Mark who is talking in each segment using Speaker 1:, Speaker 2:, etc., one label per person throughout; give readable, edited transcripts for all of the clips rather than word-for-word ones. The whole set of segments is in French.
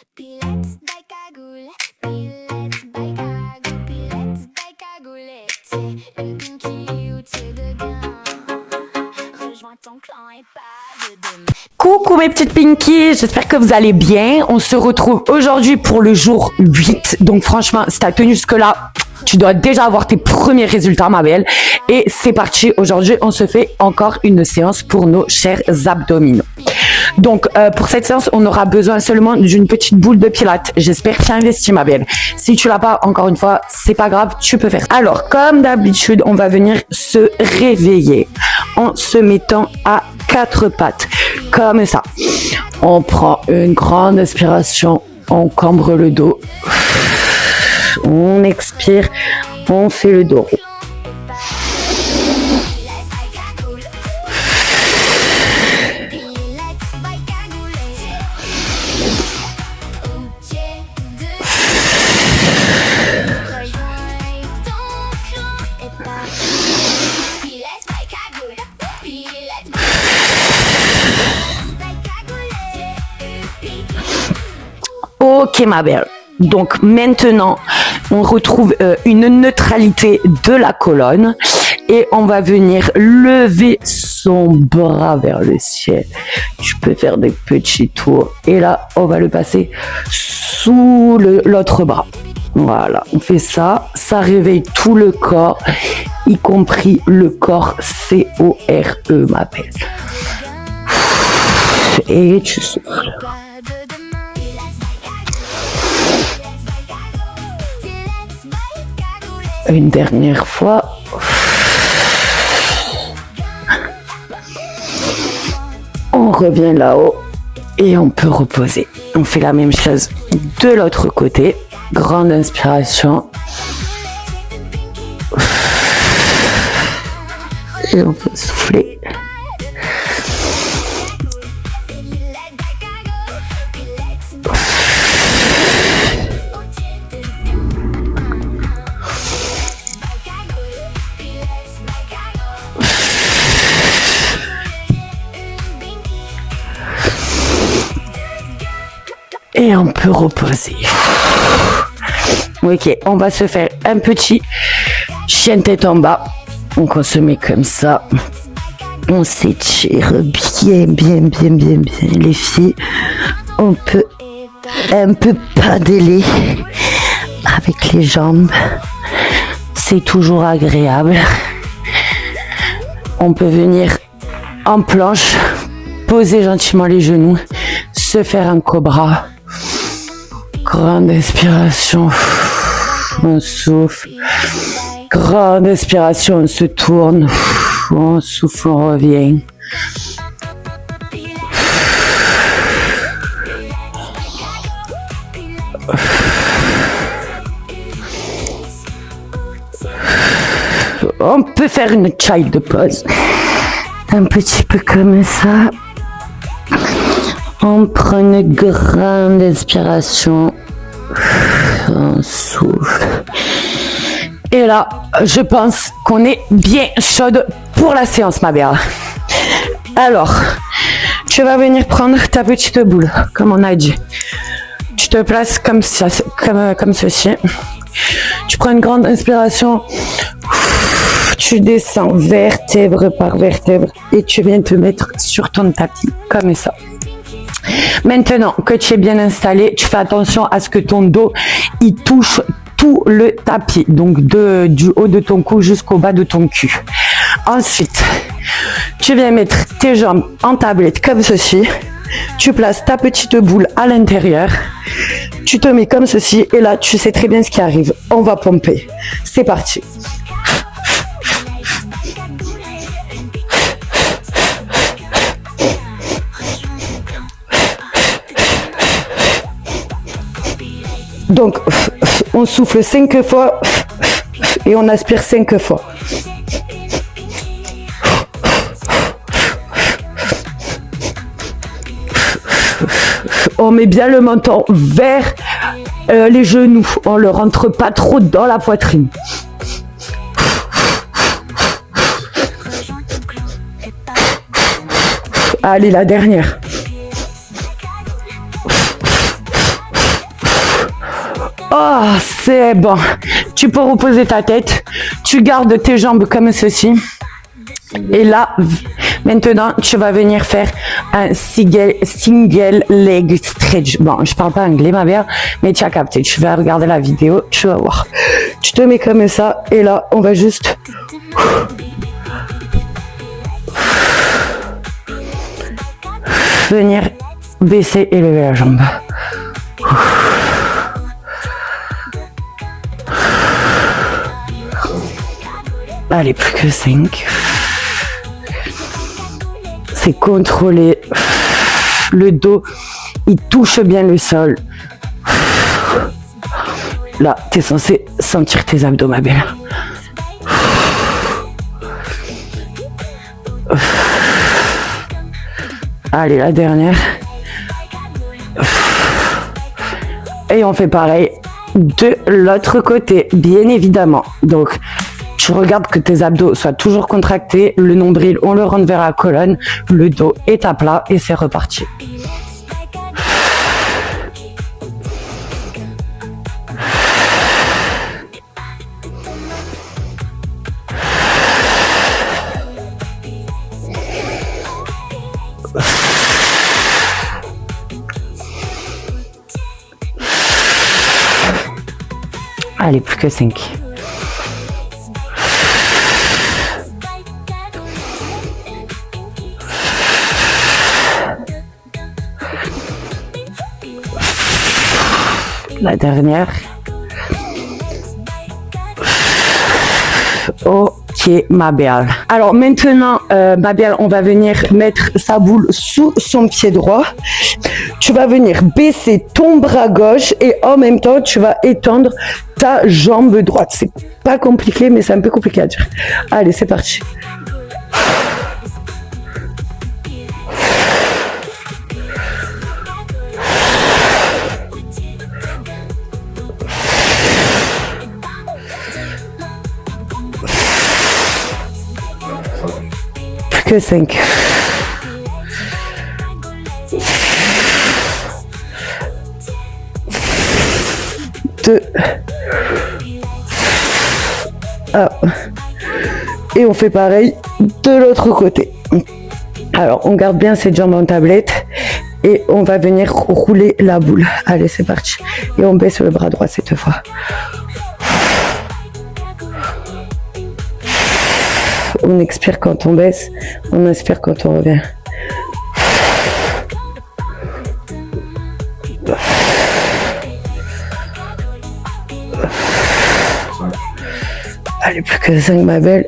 Speaker 1: Pilettes bij cagoule, pilettes bij cagoule, pilettes bij cagoule. T'es une pinky ou t'es dedans. Rejoins ton clan et pas de demain.
Speaker 2: Coucou mes petites Pinkies, j'espère que vous allez bien. On se retrouve aujourd'hui pour le jour 8. Donc franchement, si t'as tenu jusque-là, tu dois déjà avoir tes premiers résultats, ma belle. Et c'est parti, aujourd'hui, on se fait encore une séance pour nos chers abdominaux. Donc, pour cette séance, on aura besoin seulement d'une petite boule de pilates. J'espère que tu as investi, ma belle. Si tu l'as pas, encore une fois, c'est pas grave, tu peux faire ça. Alors, comme d'habitude, on va venir se réveiller en se mettant à quatre pattes, comme ça. On prend une grande inspiration, on cambre le dos. On expire, on fait le dos. Ok ma belle. Donc maintenant, on retrouve une neutralité de la colonne et on va venir lever son bras vers le ciel. Tu peux faire des petits tours et là, on va le passer sous l'autre bras. Voilà, on fait ça, ça réveille tout le corps, y compris le corps C-O-R-E, ma belle. Et tu souffles. Une dernière fois. On revient là-haut et on peut reposer. On fait la même chose de l'autre côté. Grande inspiration. Et on peut souffler. Et on peut reposer. Ok, on va se faire un petit chien tête en bas. Donc on se met comme ça. On s'étire bien, les filles. On peut un peu padeler avec les jambes. C'est toujours agréable. On peut venir en planche, poser gentiment les genoux, se faire un cobra. Grande inspiration, on souffle. Grande inspiration, on se tourne. On souffle, on revient. On peut faire une child pose. Un petit peu comme ça. On prend une grande inspiration, on souffle. Et là, je pense qu'on est bien chaude pour la séance, ma belle. Alors, tu vas venir prendre ta petite boule, comme on a dit. Tu te places comme ceci. Tu prends une grande inspiration. Tu descends vertèbre par vertèbre et tu viens te mettre sur ton tapis, comme ça. Maintenant que tu es bien installé, tu fais attention à ce que ton dos il touche tout le tapis, donc du haut de ton cou jusqu'au bas de ton cul. Ensuite, tu viens mettre tes jambes en tablette comme ceci. Tu places ta petite boule à l'intérieur. Tu te mets comme ceci et là, tu sais très bien ce qui arrive. On va pomper. C'est parti. Donc, on souffle 5 fois et on aspire 5 fois. On met bien le menton vers les genoux. On ne le rentre pas trop dans la poitrine. Allez, la dernière. Oh, c'est bon. Tu peux reposer ta tête. Tu gardes tes jambes comme ceci. Et là, maintenant, tu vas venir faire un single leg stretch. Bon, je parle pas anglais, ma mère, mais tu as capté. Tu vas regarder la vidéo, tu vas voir. Tu te mets comme ça, et là, on va juste venir baisser et lever la jambe. Allez, plus que 5. C'est contrôlé. Le dos, il touche bien le sol. Là, tu es censé sentir tes abdos, ma belle. Allez, la dernière. Et on fait pareil de l'autre côté, bien évidemment. Donc, tu regardes que tes abdos soient toujours contractés, le nombril, on le rentre vers la colonne, le dos est à plat et c'est reparti. Allez, plus que 5. La dernière. Ok, ma belle. Alors maintenant, ma belle, on va venir mettre sa boule sous son pied droit. Tu vas venir baisser ton bras gauche et en même temps, tu vas étendre ta jambe droite. C'est pas compliqué, mais c'est un peu compliqué à dire. Allez, c'est parti. Plus que 5. Et on fait pareil de l'autre côté. Alors, on garde bien cette jambe en tablette et on va venir rouler la boule. Allez, c'est parti. Et on baisse le bras droit cette fois. On expire quand on baisse, on inspire quand on revient. Allez, plus que 5, ma belle.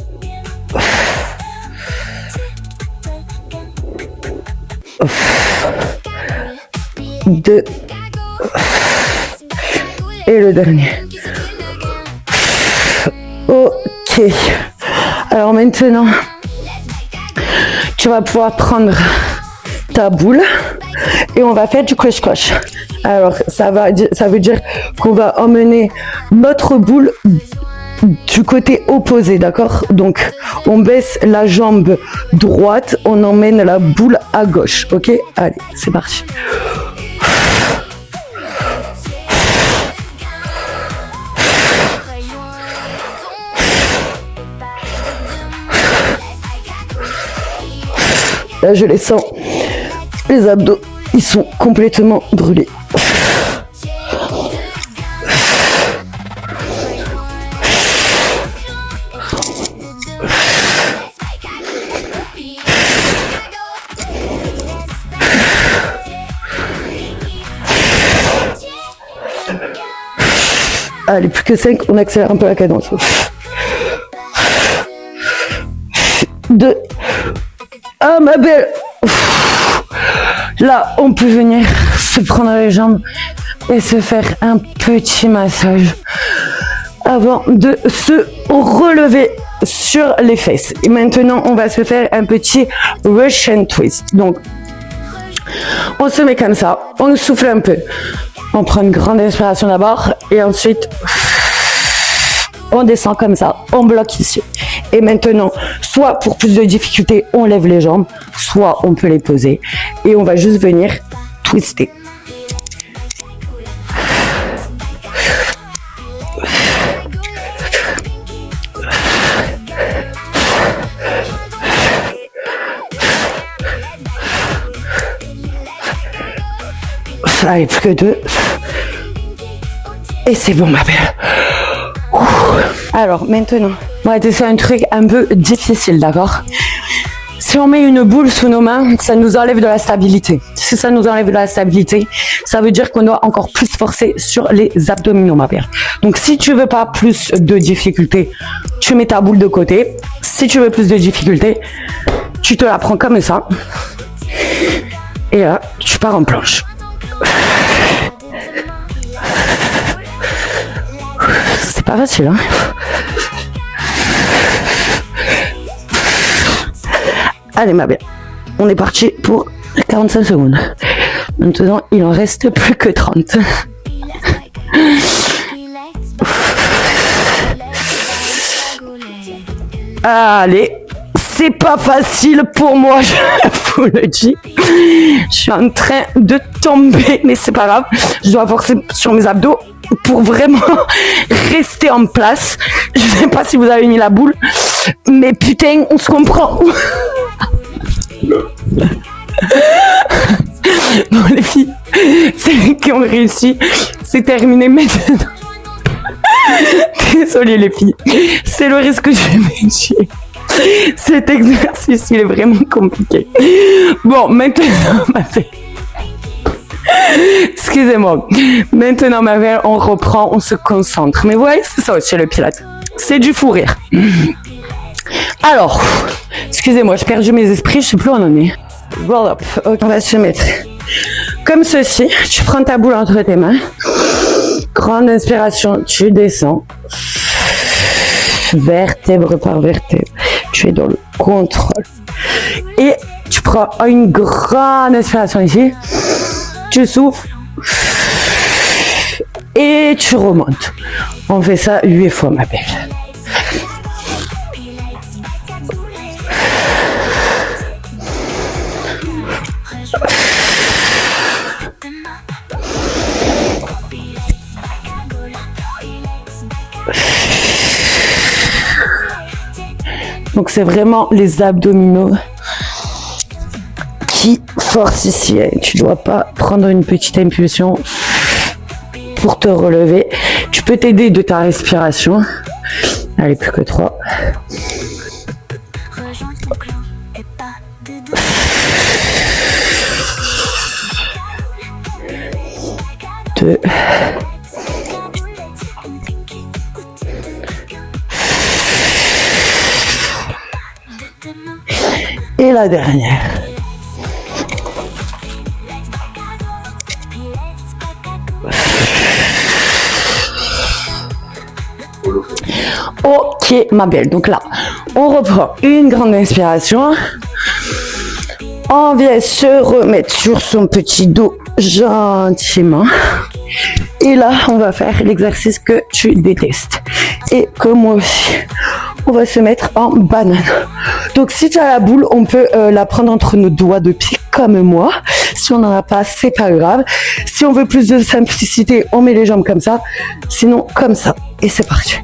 Speaker 2: 2. Et le dernier. Ok. Alors maintenant, tu vas pouvoir prendre ta boule et on va faire du croche-croche. Alors, ça veut dire qu'on va emmener notre boule du côté opposé, d'accord? Donc, on baisse la jambe droite, on emmène la boule à gauche, ok? Allez, c'est parti. Là, je les sens. Les abdos, ils sont complètement brûlés. Allez, plus que 5, on accélère un peu la cadence. 2. Ah, ma belle. Là, on peut venir se prendre les jambes et se faire un petit massage avant de se relever sur les fesses. Et maintenant, on va se faire un petit Russian twist. Donc, on se met comme ça, on souffle un peu. On prend une grande inspiration d'abord et ensuite, on descend comme ça, on bloque ici. Et maintenant, soit pour plus de difficulté, on lève les jambes, soit on peut les poser. Et on va juste venir twister. Allez, plus que 2. Et c'est bon, ma belle. Alors, maintenant, on va tester un truc un peu difficile, d'accord? Si on met une boule sous nos mains, ça nous enlève de la stabilité. Si ça nous enlève de la stabilité, ça veut dire qu'on doit encore plus forcer sur les abdominaux, ma belle. Donc, si tu veux pas plus de difficulté, tu mets ta boule de côté. Si tu veux plus de difficulté, tu te la prends comme ça. Et là, tu pars en planche. C'est pas facile, hein? Allez, ma belle, on est parti pour 45 secondes. Maintenant, il en reste plus que 30. Allez, c'est pas facile pour moi, je vous le dis. Je suis en train de tomber, mais c'est pas grave. Je dois forcer sur mes abdos pour vraiment rester en place. Je sais pas si vous avez mis la boule, mais putain, on se comprend. Bon, les filles, celles qui ont réussi, c'est terminé maintenant. Désolée les filles, c'est le risque que je vais tuer. Cet exercice, il est vraiment compliqué. Bon, maintenant, ma belle. Excusez-moi. Maintenant, ma belle, on reprend, on se concentre. Mais vous voyez, c'est ça aussi le pilates. C'est du fou rire. Alors, excusez-moi, j'ai perdu mes esprits, je sais plus où on en est. Voilà, okay, on va se mettre comme ceci. Tu prends ta boule entre tes mains. Grande inspiration, tu descends. Vertèbre par vertèbre. Tu es dans le contrôle. Et tu prends une grande inspiration ici. Tu souffles. Et tu remontes. On fait ça 8 fois, ma belle. Donc c'est vraiment les abdominaux qui forcent ici. Tu dois pas prendre une petite impulsion pour te relever. Tu peux t'aider de ta respiration. Allez, plus que 3. 2. Et la dernière. Ok, ma belle. Donc là, on reprend une grande inspiration. On vient se remettre sur son petit dos gentiment. Et là, on va faire l'exercice que tu détestes. Et que moi aussi. On va se mettre en banane. Donc si tu as la boule, on peut la prendre entre nos doigts de pied comme moi. Si on n'en a pas, c'est pas grave. Si on veut plus de simplicité, on met les jambes comme ça. Sinon, comme ça. Et c'est parti.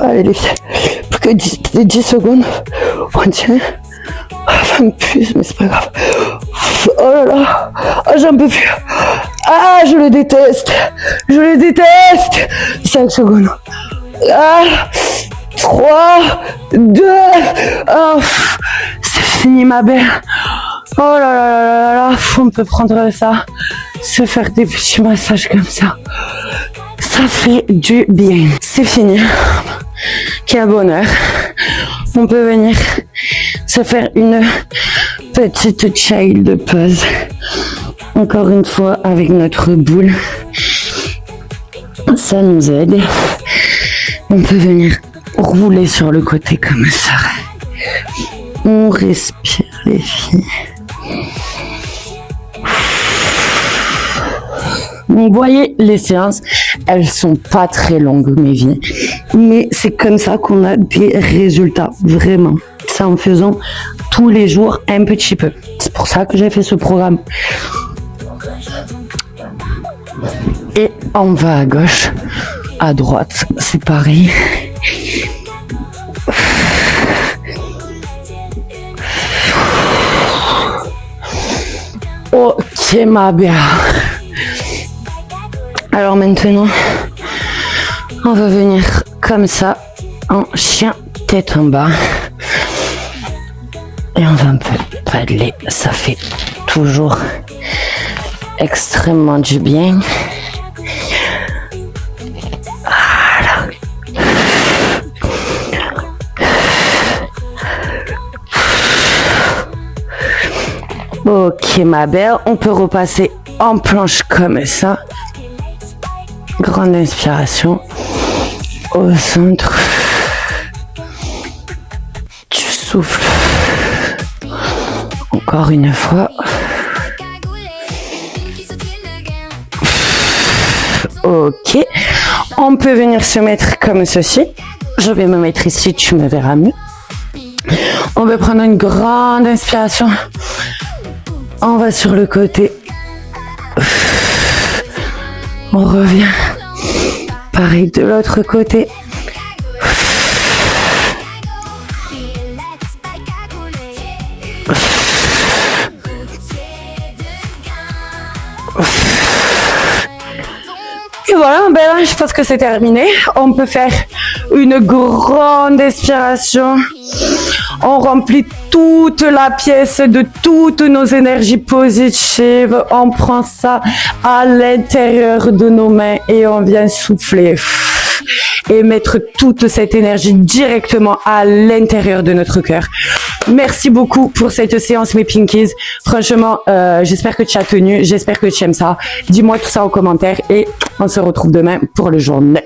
Speaker 2: Allez les filles, plus que 10 secondes, on tient. Ah, ça me pue, mais c'est pas grave. Oh là là, ah, j'en peux plus. Ah, je le déteste. 5 secondes. Ah, 3, 2, oh, c'est fini ma belle. Oh là là là là là, on peut prendre ça, se faire des petits massages comme ça. Ça fait du bien. C'est fini. Quel bonheur. On peut venir se faire une petite child pause. Encore une fois avec notre boule. Ça nous aide. On peut venir rouler sur le côté comme ça. On respire les filles. Donc, vous voyez, les séances, elles sont pas très longues, mes vies. Mais c'est comme ça qu'on a des résultats, vraiment. C'est en faisant tous les jours un petit peu. C'est pour ça que j'ai fait ce programme. Et on va à gauche, à droite, c'est pareil. Ok, ma bien. Alors maintenant, on va venir comme ça, en chien tête en bas. Et on va un peu paddler, ça fait toujours extrêmement du bien. Voilà. Ok ma belle, on peut repasser en planche comme ça. Grande inspiration au centre. Tu souffles. Encore une fois. Ok. On peut venir se mettre comme ceci. Je vais me mettre ici, tu me verras mieux. On va prendre une grande inspiration. On va sur le côté. On revient. Pareil de l'autre côté. Et voilà, ben là, je pense que c'est terminé. On peut faire une grande inspiration. On remplit toute la pièce de toutes nos énergies positives. On prend ça à l'intérieur de nos mains et on vient souffler. Et mettre toute cette énergie directement à l'intérieur de notre cœur. Merci beaucoup pour cette séance, mes Pinkies. Franchement, j'espère que tu as tenu, j'espère que tu aimes ça. Dis-moi tout ça en commentaire et on se retrouve demain pour le jour 9.